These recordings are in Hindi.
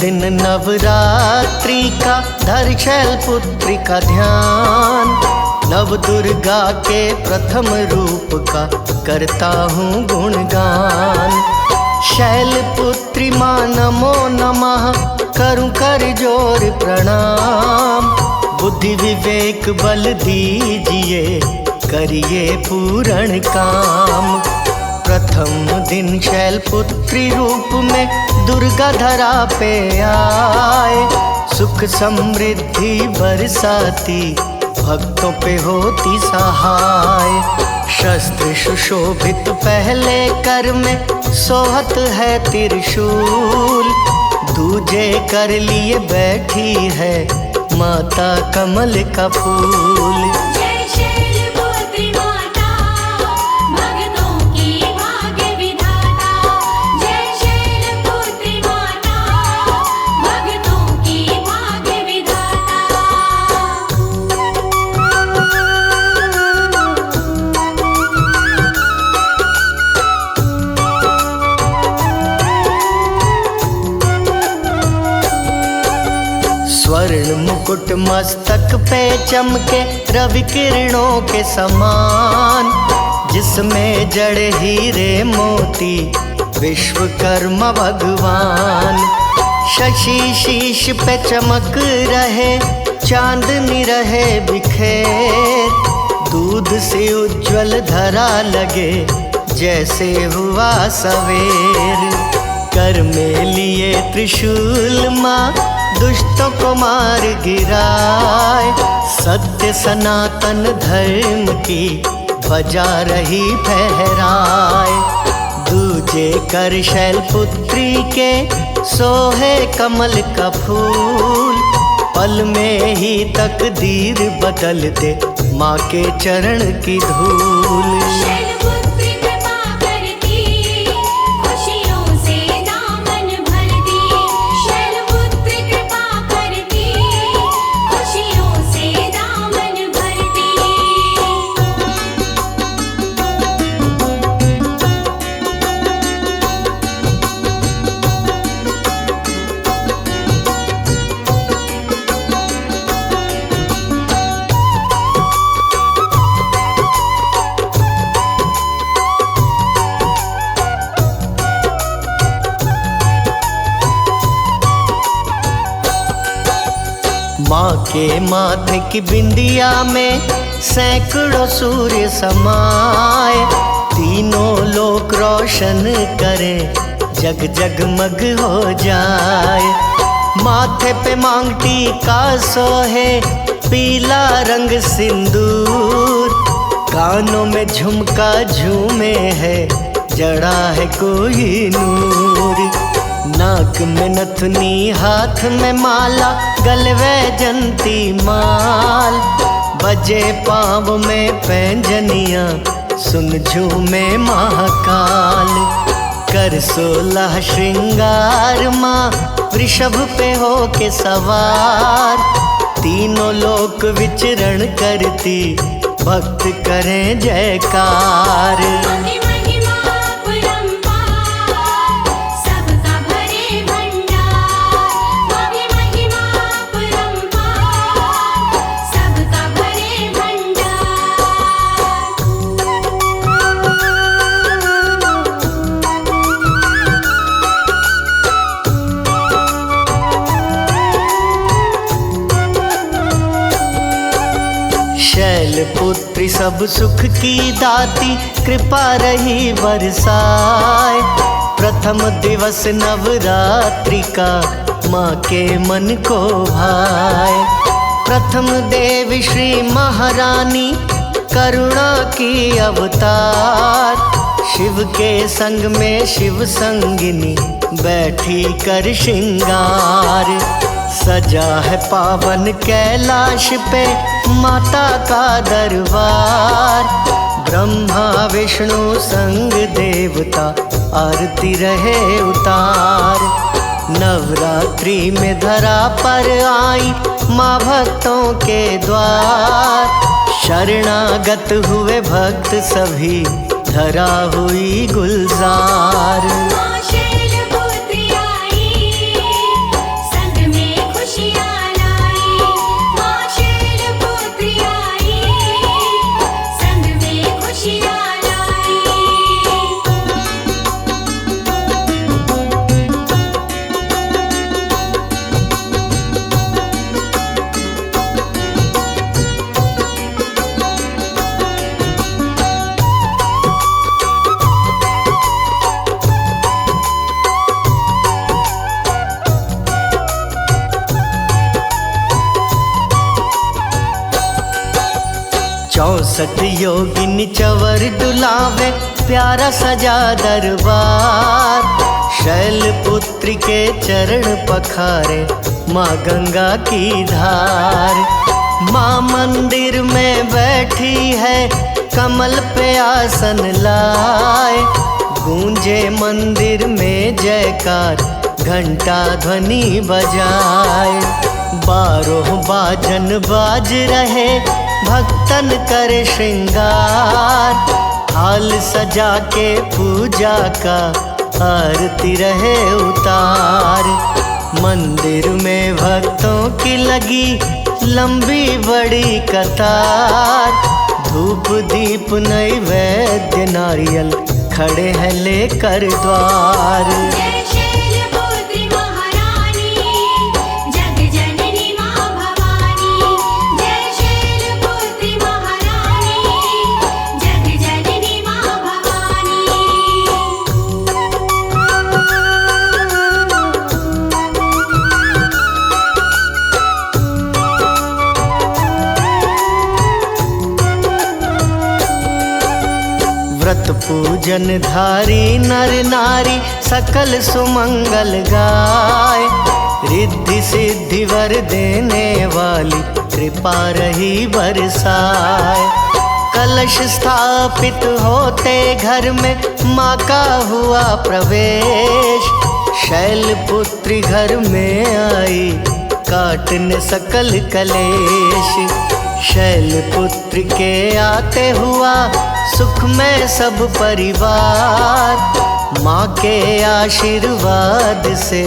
दिन नवरात्रि का धर शैलपुत्री का ध्यान। नव दुर्गा के प्रथम रूप का करता हूँ गुणगान। शैलपुत्री माँ नमो नमः करूँ कर जोर प्रणाम। बुद्धि विवेक बल दीजिए करिए पूर्ण काम। प्रथम दिन शैलपुत्री रूप में दुर्गा धरा पे आए। सुख समृद्धि बरसाती भक्तों पे होती सहाय। शस्त्र सुशोभित पहले कर में सोहत है त्रिशूल। दूजे कर लिए बैठी है माता कमल का फूल। स्वर्ण मुकुट मस्तक पे चमके रवि किरणों के समान। जिसमें जड़े हीरे मोती विश्वकर्मा भगवान। शशि शीश पे चमक रहे चांदनी रहे बिखेर। दूध से उज्ज्वल धरा लगे जैसे हुआ सवेर। कर में लिए त्रिशूल माँ दुष्टों को मार गिराए। सत्य सनातन धर्म की ध्वजा रही फहराए। दूजे कर शैलपुत्री के सोहे कमल का फूल। पल में ही तकदीर बदल दे माँ के चरण की धूल। माँ के माथे की बिंदिया में सैकड़ों सूर्य समाए। तीनों लोक रोशन करें जग जगमग हो जाए। माथे पे मांग टीका सोहे पीला रंग सिंदूर। कानों में झुमका झूमे है जड़ा है कोई नूर। नाक में नथनी हाथ में माला गले वैजंती माल। बजे पाँव में पैंजनिया सुन झूमे महाकाल। कर 16 श्रृंगार माँ वृषभ पे हो के सवार। तीनों लोक विचरण करती भक्त करें जयकार। शैलपुत्री सब सुख की दाती कृपा रही बरसाए। प्रथम दिवस नवरात्रि का माँ के मन को भाए। प्रथम देवी श्री महारानी करुणा की अवतार। शिव के संग में शिव संगिनी बैठी कर श्रृंगार। सजा है पावन कैलाश पे माता का दरबार। ब्रह्मा विष्णु संग देवता आरती रहे उतार। नवरात्रि में धरा पर आई माँ भक्तों के द्वार। शरणागत हुए भक्त सभी धरा हुई गुलजार। 64 योगिनी चवर डुलावे, प्यारा सजा दरबार। शैलपुत्री के चरण पखारे, माँ गंगा की धार। माँ मंदिर में बैठी है, कमल पे आसन लाए। गूंजे मंदिर में जयकार, घंटा ध्वनि बजाए। 12 बाजन बाज रहे, भक्तन करे श्रृंगार। हाल सजा के पूजा का, आरती रहे उतार। मंदिर में भक्तों की लगी लंबी बड़ी कतार। धूप दीप नैवेद्य नारियल, खड़े हैं लेकर द्वार। व्रत पूजन धारी नर नारी, सकल सुमंगल गाय। रिद्धि सिद्धि वर देने वाली, कृपा रही बरसाए। कलश स्थापित होते घर में, माँ का हुआ प्रवेश। शैलपुत्री घर में आई, काटने सकल कलेश। शैलपुत्र के आते हुआ, सुख में सब परिवार। माँ के आशीर्वाद से,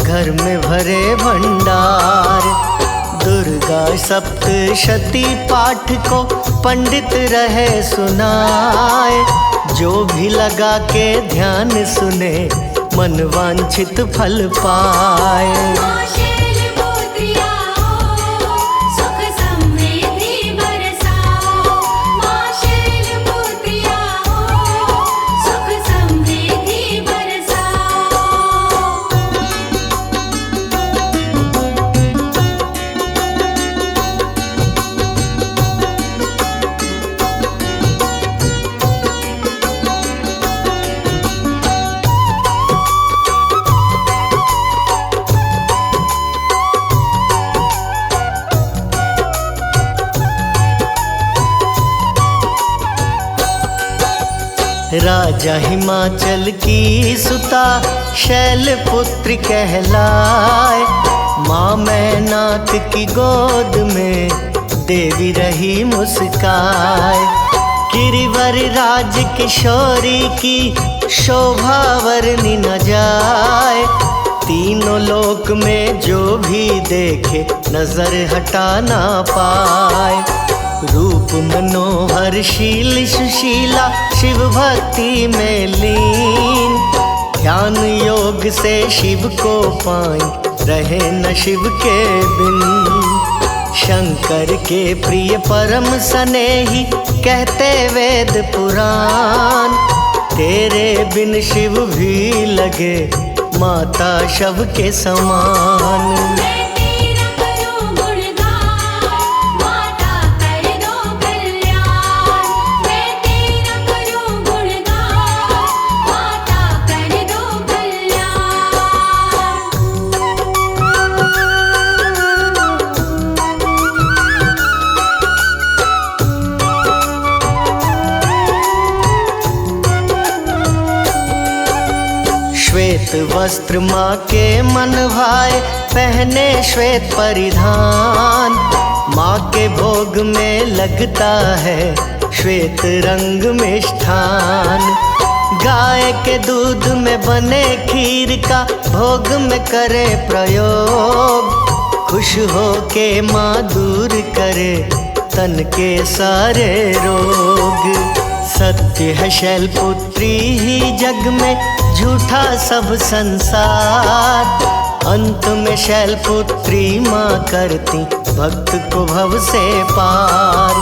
घर में भरे भंडार। दुर्गा सप्तशती पाठ को, पंडित रहे सुनाए। जो भी लगा के ध्यान सुने, मन वांछित फल पाए। राजा हिमाचल की सुता, शैलपुत्री कहलाए। माँ मैनाक की गोद में, देवी रही मुस्काए। गिरिवर राज किशोरी की, शोभा वर्णि न जाए। तीनों लोक में जो भी देखे, नजर हटा ना पाए। रूप मनोहर शील सुशीला, शिव भक्ति में लीन। ध्यान योग से शिव को पाई, रहे न शिव के बिन। शंकर के प्रिय परम स्नेही, कहते वेद पुराण। तेरे बिन शिव भी लगे, माता शव के समान। श्वेत वस्त्र माँ के मन भाए, पहने श्वेत परिधान। माँ के भोग में लगता है, श्वेत रंग मिष्ठान। गाय के दूध में बने खीर का, भोग में करे प्रयोग। खुश हो के माँ दूर करे, तन के सारे रोग। सत्य है शैलपुत्री ही जग में, झूठा सब संसार। अंत में शैलपुत्री माँ करती, भक्त को भव से पार।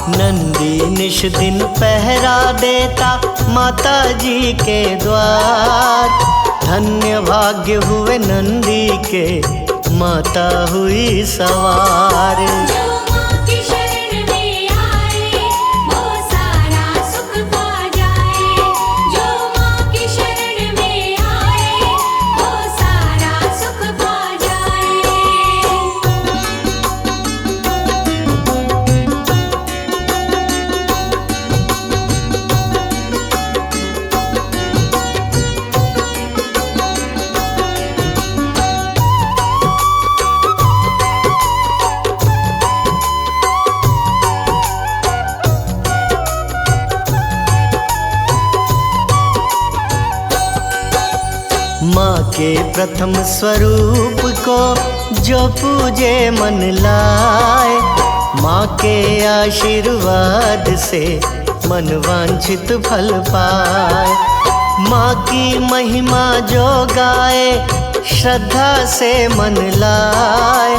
नंदी निश दिन पहरा देता, माता जी के द्वार। धन्य भाग्य हुए नंदी के, माता हुई सवार। जो माँ की शरण में आए, के प्रथम स्वरूप को जो पूजे मन लाए, माँ के आशीर्वाद से मन वांछित फल पाए। माँ की महिमा जो गाए, श्रद्धा से मन लाए,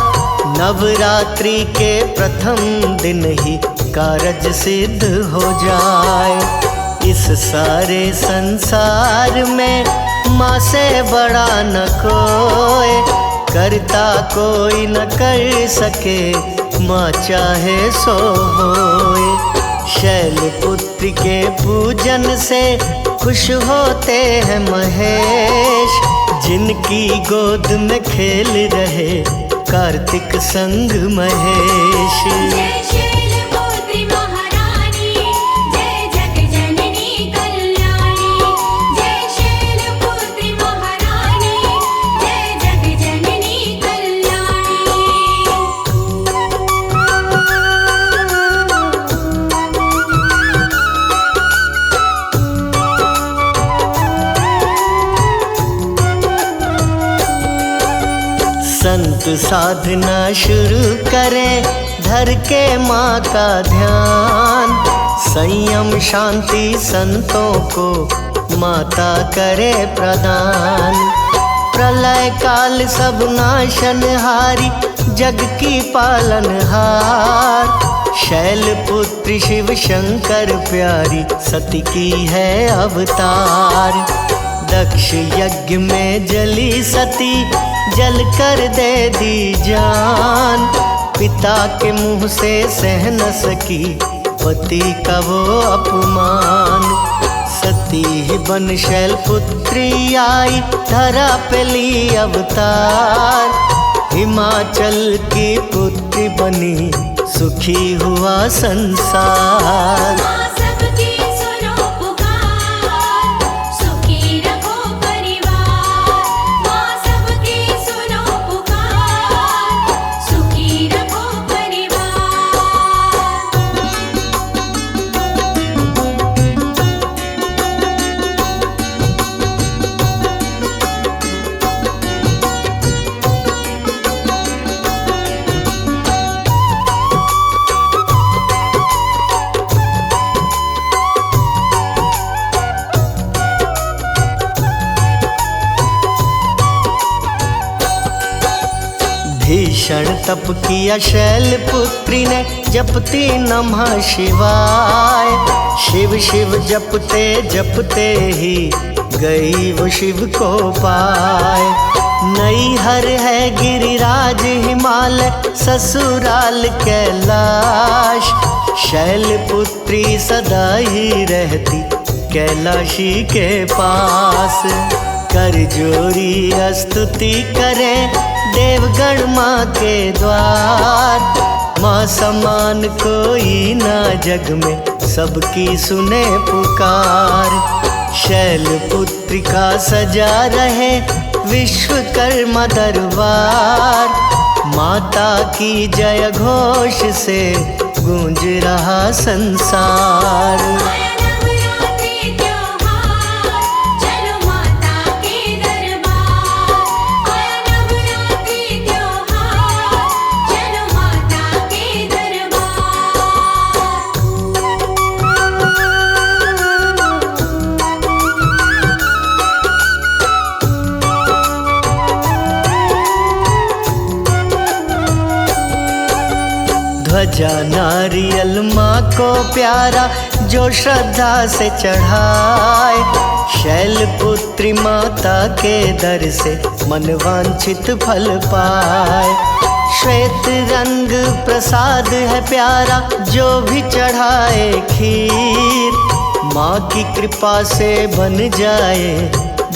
नवरात्रि के प्रथम दिन ही कारज सिद्ध हो जाए। इस सारे संसार में माँ से बड़ा न कोई, करता कोई न कर सके, माँ चाहे सो होए। शैलपुत्री के पूजन से खुश होते हैं महेश, जिनकी गोद में खेल रहे कार्तिक संग महेश। जय शैलपुत्री महारानी, जय जग जननी कल्याणी। जय शैलपुत्री महारानी, जय जग जननी कल्याणी। संत साधना शुरू करें, धर के माँ का ध्यान, संयम शांति संतों को माता करे प्रदान। प्रलय काल सब नाशनहारी, जग की पालनहार, शैलपुत्री शिव शंकर प्यारी, सती की है अवतार। दक्ष यज्ञ में जली सती, जल कर दे दी जान, पिता के मुंह से सह न सकी पति का वो अपमान। सती ही बन शैलपुत्री आई, धरा पे ली अवतार, हिमाचल की पुत्री बनी, सुखी हुआ संसार। माँ सबकी सुनो पुकार, सुखी रखो परिवार। माँ सबकी सुनो पुकार, सुखी रखो परिवार। भीषण तप किया शैलपुत्री ने, जपती नमः शिवाय। शिव शिव जपते जपते ही गई वो शिव को पाए। नैहर है गिरिराज हिमालय, ससुराल कैलाश, शैलपुत्री सदा ही रहती कैलाशी के पास। कर जोरी स्तुति करें देवगण माँ के द्वार, माँ समान कोई ना जग में, सबकी सुने पुकार। शैलपुत्री का सजा रहे विश्वकर्मा दरबार, माता की जय घोष से गूंज रहा संसार। आया नवरात्रि त्योहार, चलो माता के दरबार। आया नवरात्रि त्योहार, चलो माता के दरबार। ध्वजा नारियल माँ को प्यारा, जो श्रद्धा से चढ़ाए, शैलपुत्री माता के दर से मन वांछित फल पाए। श्वेत रंग प्रसाद है प्यारा, जो भी चढ़ाए खीर, माँ की कृपा से बन जाए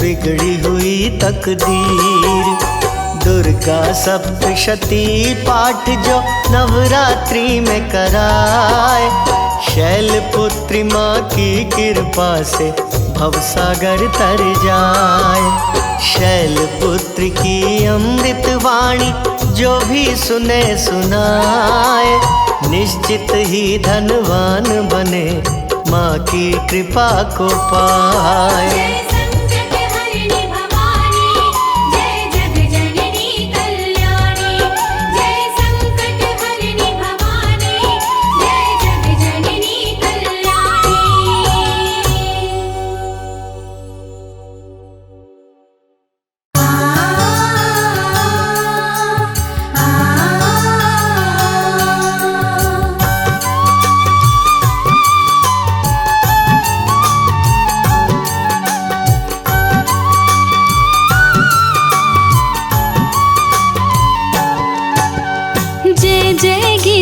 बिगड़ी हुई तकदीर। दुर्गा सप्तशती पाठ जो नवरात्रि में कराए, शैलपुत्री माँ की कृपा से भवसागर तर जाए। शैलपुत्री की अमृत वाणी जो भी सुने सुनाए, निश्चित ही धनवान बने, माँ की कृपा को पाए। जय संकट हरिणी भवानी,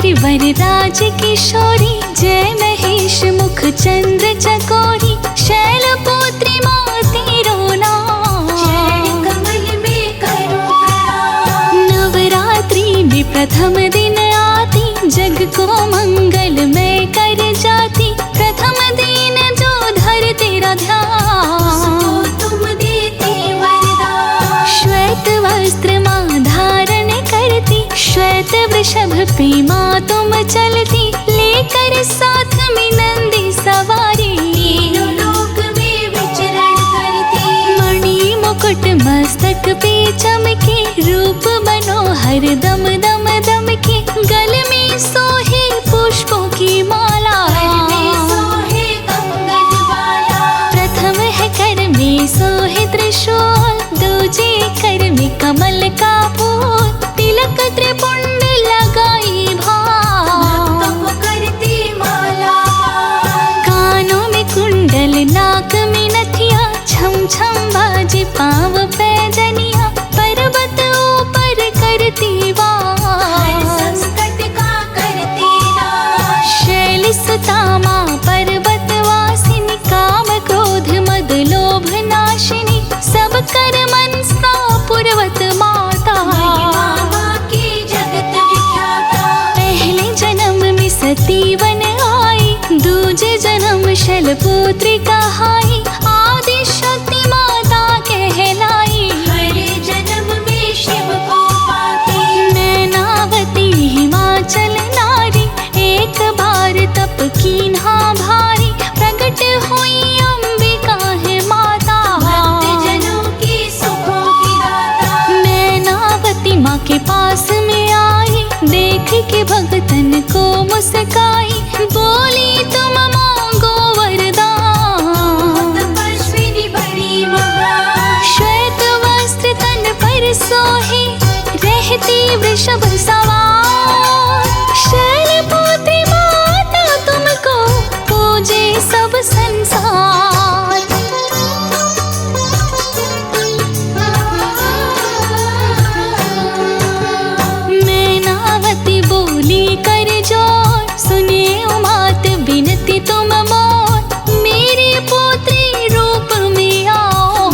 वीर वरराज किशोरी, जय महेश मुख चंद्र चकोरी, शैलपुत्री माँ तेरो नाम। चरण कमल में करो प्रणाम। नवरात्रि में प्रथम दिन आती, जग को मंगल में कर जाती, प्रथम दिन जो धर तेरा ध्यान, सो तुम देते वरदान। श्वेत वस्त्र माँ धारण करती, श्वेत वृषभ पे माँ तुम चलती, लेकर साथ में नंदी सवारी, तीनों लोक में विचरण करती। मणि मुकुट मस्तक पे चमके, रूप मनोहर दम दम दम के, गल में सोहे पुष्पों की माला, कर में सोहे कंगन वाला। प्रथम है कर में सोहे त्रिशूल, दूजे कर में कमल का फूल, तिलक त्रिपुंड लगाई भाव, भक्तों को करती माला। कानों में कुंडल नाक में नथिया, छम छम बाजे पाँव पैजनिया, पर्वत ऊपर करती वार, हर संकट का करती नाश। शैल सुता माँ पर्वत वासिनी, काम क्रोध मद लोभ नाशिनी, सब कर मनसा पुरवत माता, महिमा माँ की जगत विख्याता। पहले जन्म में सती वन आई, दूजे जन्म शैलपुत्री कहाई, आदि शक्ति माता कहलाई, हर जन्म में शिव को पाती। नैनावती हिमाचल नारी, एक बार तप कीन्हा भारी, प्रकट हुई अंबिका है माता, भक्त जनों की सुखों की दाता। नैनावती माँ के पास में आई, देख के भगतन को मुस्काई, बोली तुम मांगो वरदान। तपस्विनी बड़ी महान। श्वेत वस्त्र तन पर सोहे, रहती वृषभ सवार, शैलपुत्री माता तुमको पूजे सब संसार। मैनावती बोली कर जोर, सुने उमात बिनती तुम मोर, मेरी पुत्री रूप में आओ,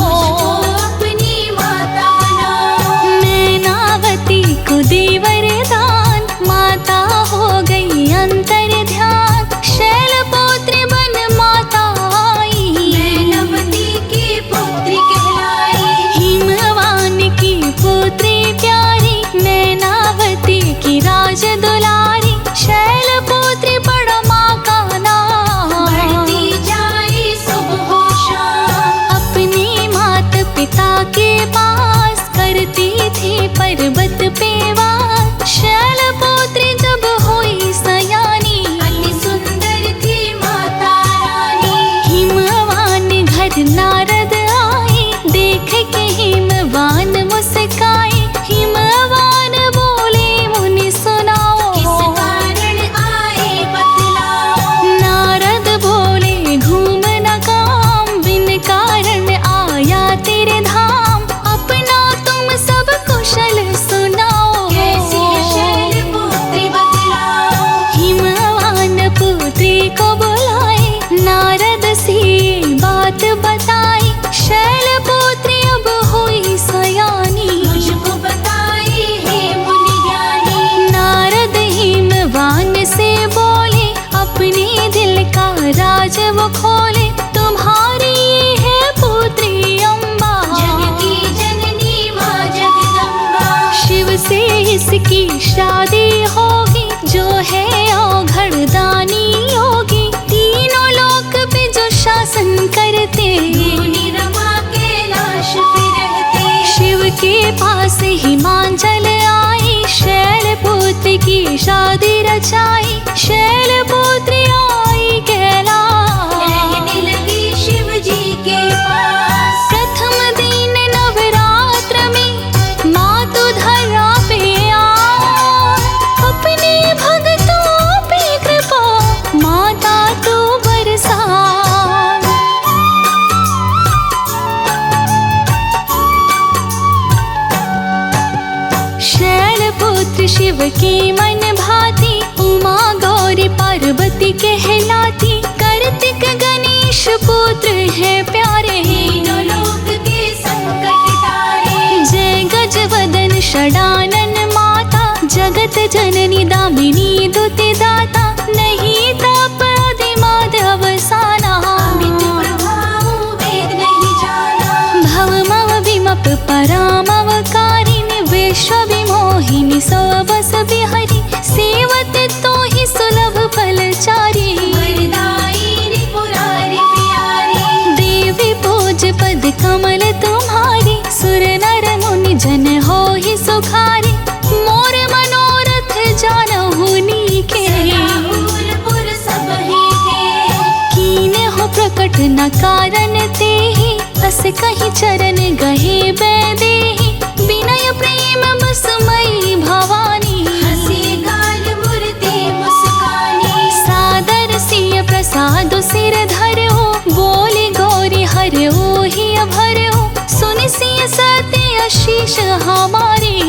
अपनी माता बनाओ। मैनावती को दे वरदान, माता हो गई अंतर ध्यान, शैलपुत्री बन माता आई, मैनावती की पुत्री कहलाई। हिमवान की पुत्री प्यारी, मैनावती की राज दुलारी, शैलपुत्री बड़ा माँ का नाम, बढ़ती जाए सुबह शाम। अपने माता पिता के पास करती थी पर्वत पे वास, शैलपुत्री जब हुई सयानी, अति सुंदर थी माता रानी। हिमवान घर नारद आए, देख के हिमवान मुस्काए, हिमवान बोले मुनि सुनाओ, किस कारण आए बतलाओ। नारद बोले घूम न काम, बिन कारण आया तेरे धाम, अपना तुम सब कुशल सुनाओ, कैसी है शैलपुत्री बतलाओ। हिमवान पुत्री को बुलाए, नारद से बात बताई, शैलपुत्री अब हुई सयानी, मुझको बताई है मुनि ज्ञानी। नारद हिमवान से बोले, अपने दिल का राज वो खोले, तुम्हारी ये है पुत्री अम्बा, जग की जननी माँ जगदम्बा। शिव से इसकी शादी होगी, जो है औघड़ दानी योगी, तीनों लोक पे जो शासन करते, मुनि रमा कैलाश पे रहते। शिव के पास हिमांचल आई, शैलपुत्री की शादी रचाई, शैलपुत्री आई कैलाश, रहने लगी शिव जी के पास। प्रथम दिन नवरात्र में माँ तू धरा पे आ, अपने भक्तों पे कृपा माता तू बरसा, शिव की मन भाती बात न कारण तेहि, अस कहीं चरण गहे बैदेहि। विनय प्रेम बसमयी भवानी, हंसी गाल मुरते मुस्कानी। सादर सिय प्रसाद सिर धरो, बोले गौरी हर ओहि अभरो। सुनि सिय सत्य आशीष हमारी,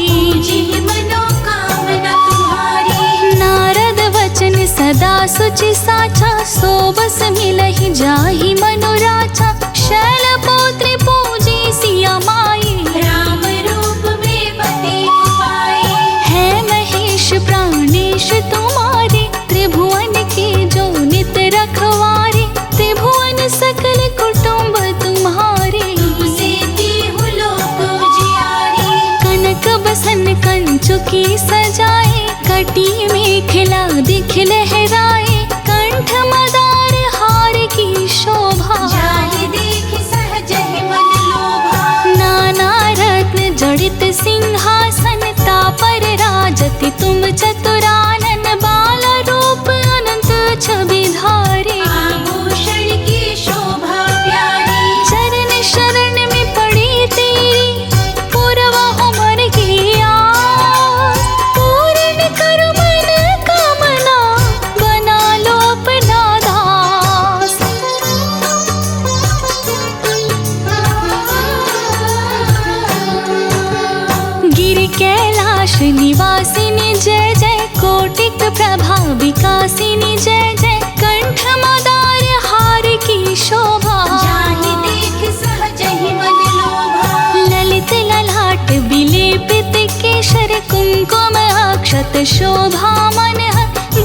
जी मनोकामना तुम्हारी। नारद वचन सदा सुचि साचा, सो बस मिलहि जाहि मनोराचा। शैलपुत्री पूजी सिया माई, राम रूप में पति पाए। है महेश प्राणेश तुम्हारे, त्रिभुवन के जो नित रखवारे। त्रिभुवन सकल कुटुंब तुम्हारे, तुमसे देहु लोक उजियारे। कनक बसन कंचुकी सजाए, कटी मेखला दिख लहराए। कंठ मदार हार की शोभा, जाहि देख सहजहि मन लोभा। नाना रत्न जड़ित सिंहासन, तापर राजति तुम चतुरानन। बाल रूप अनंत छवि धारे, आभूषण की शोभा प्यारी। चरण शरण में पड़ी तेरी, पूर्व उमर की आस। पूर्ण करो मन कामना, बना लो अपना दास। गिरि कैलाश निवासिनी जय जय, कोटिक प्रभा विकासिनी जय जय। कंठ मदार हार की शोभा, जाहि देख सहजहि मन लोभा। ललित ललाट विलेपित केशर, कुंकुम अक्षत शोभा मन।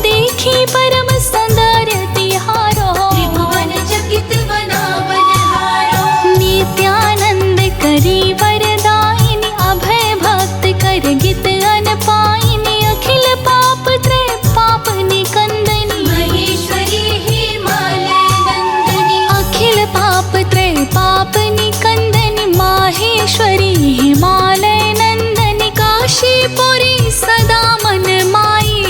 देखी परम सौंदर्य तिहारो, त्रिभुवन चकित बना बनहारो। नित्यानंद करी वरदायिनी, अभय भक्त कर गित अन पायिनी। अखिल पाप त्रय पाप निकंदनी, महेश्वरी हिमालय नंदनी। अखिल पाप त्रय पाप निकंदनी। माहेश्वरी हिमालय नंदनी, काशीपुरी सदा मन माई।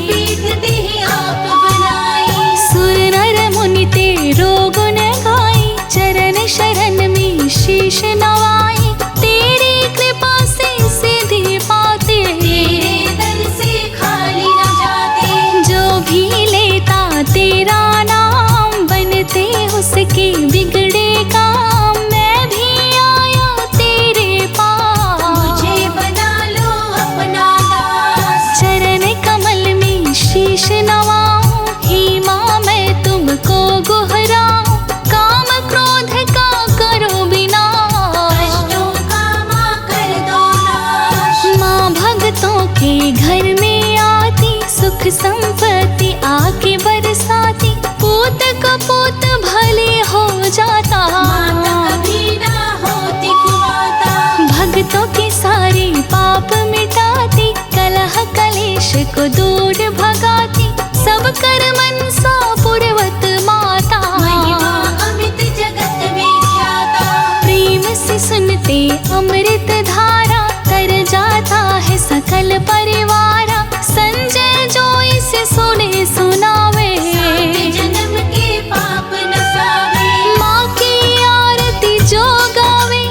पीठ देहि आप बनाई। सुर नर मुनि तेरो गुण गाई, चरण शरण में शीश नवाई। तेरी कृपा से सिद्धि पाते, तेरे दर से खाली न जाते। जो भी लेता तेरा नाम, बनते उसके बिगड़े काम। मैं भी आया तेरे पास, मुझे बना लो अपना दास। चरण कमल में शीश नवाऊं। हे माँ मैं तुमको गुहराऊं, काम क्रोध का करो विनाश। कष्टों का माँ कर दो नाश। माँ भक्तों के घर में आती, सुख संपत्ति आके बरसाती। पूत कपूत भले हो जाता, माता कभी ना होती कुमाता। भक्तों के सारे पाप मिटाती। कलह कलेश को दूर भगाती, सब कर मनसा पूर्वत माता। महिमा अमित जगत में ख्याता। प्रेम से सुनते अमृत धारा, तर जाता है सकल परिवारा। संजय जो इसे सुने सुनावे, सात जन्म के पाप नसावे। माँ की आरती जो गावे,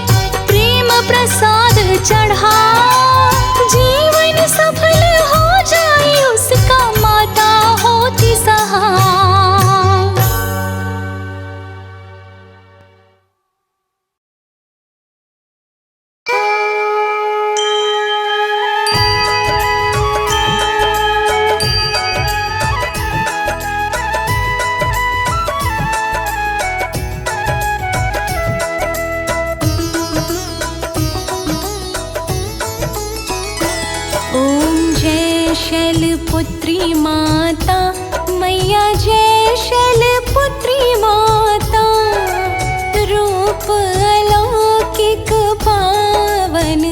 प्रेम प्रसाद चढ़ा। जीवन सफल हो जाए उसका, माता होती सहाय। शैलपुत्री माता, मैया जय शैलपुत्री माता। रूप अलौकिक पावन,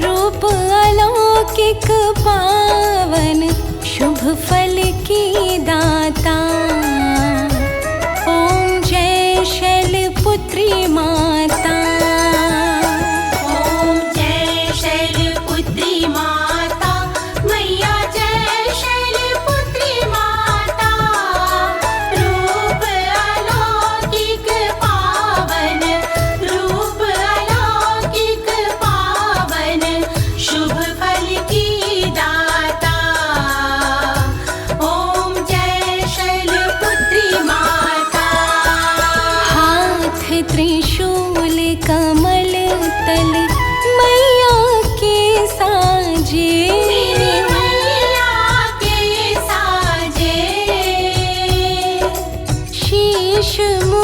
रूप अलौकिक पावन। शुभ फल की दाता। ओम जय शैलपुत्री माता। ओम जय शैलपुत्री माता, मैया जय शैलपुत्री माता। रूप अलौकिक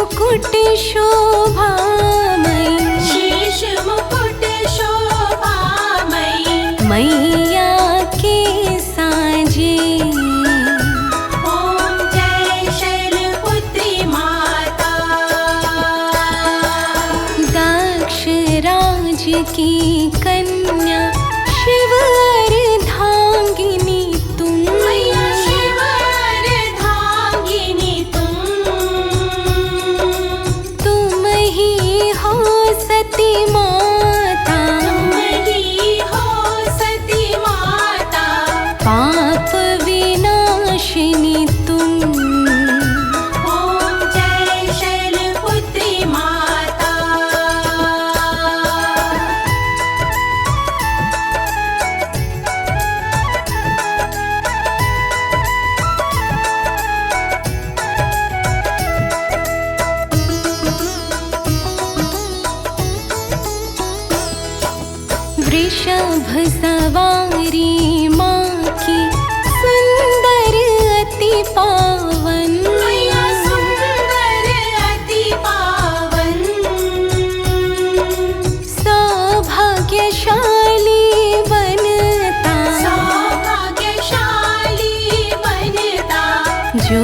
मुकुट शोभामयी, शीश मुकुट शोभामयी, मैया के साजे। ओम जय शैलपुत्री माता। दक्ष राज की कन्या शिव अर्धांगिनी तुम, मैया शिव अर्धांगिनी तुम ही हो सती माता, तुम ही हो सती माता। पाप विनाशिनी तुम। ओम जय शैलपुत्री माता। वृषभ सवारी माँ की सुंदर अति पावन, मैया सुंदर अति पावन। सौभाग्यशाली बनता, सौभाग्यशाली बनता, जो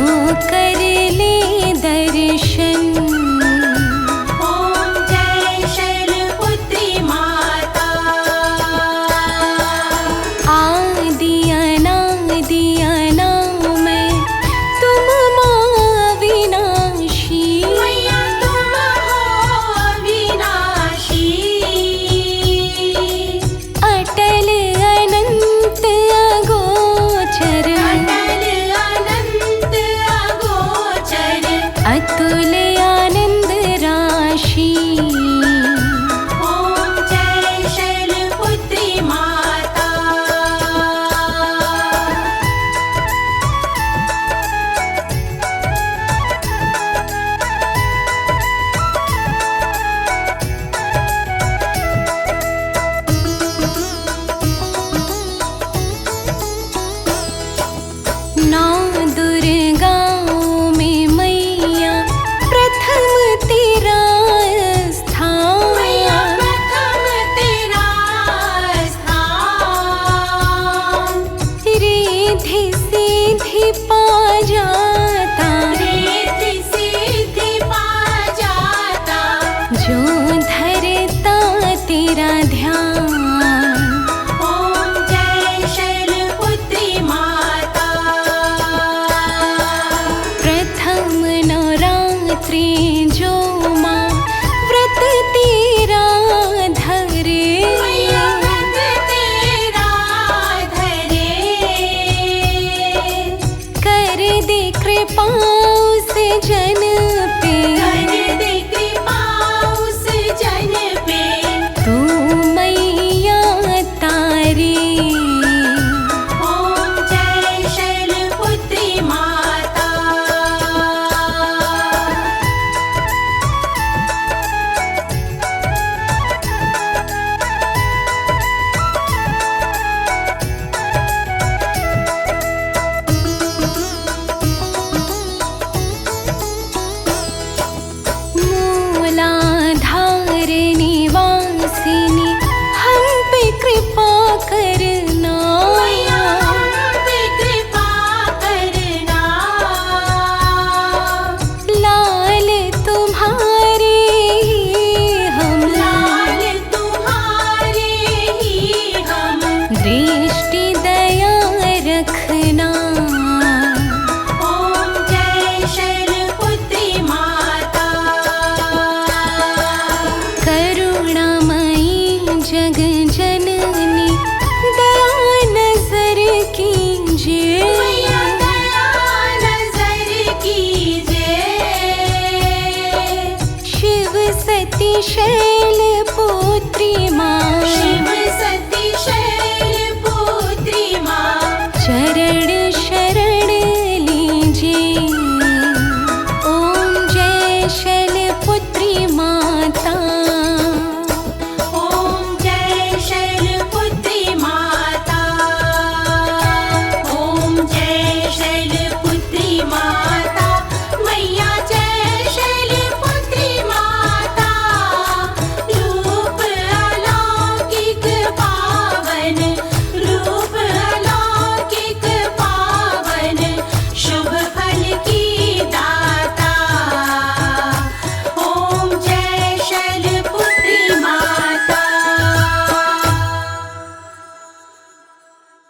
कर ले दर्शन। ओम जय शैलपुत्री माता। आदि अनादि अनामय तुम माँ विनाशी, मैया तुम हो अविनाशी। अटल अनंत अगोचर, अटल अनंत अगोचर, अतुल आनंद राशि। ओम जय शैलपुत्री माता। नौ दुर्गाओं में मैया प्रथम तेरा स्थान, मैया प्रथम तेरा स्थान। रिद्धि सिद्धि पा जाता, रिद्धि सिद्धि पा जाता, जो धरता तेरा ध्यान। ओम जय शैलपुत्री माता। प्रथम नवरात्रि जो माँ व्रत तेरा धरे, मैया व्रत तेरा धरे, कर दे कृपा उस जन पे,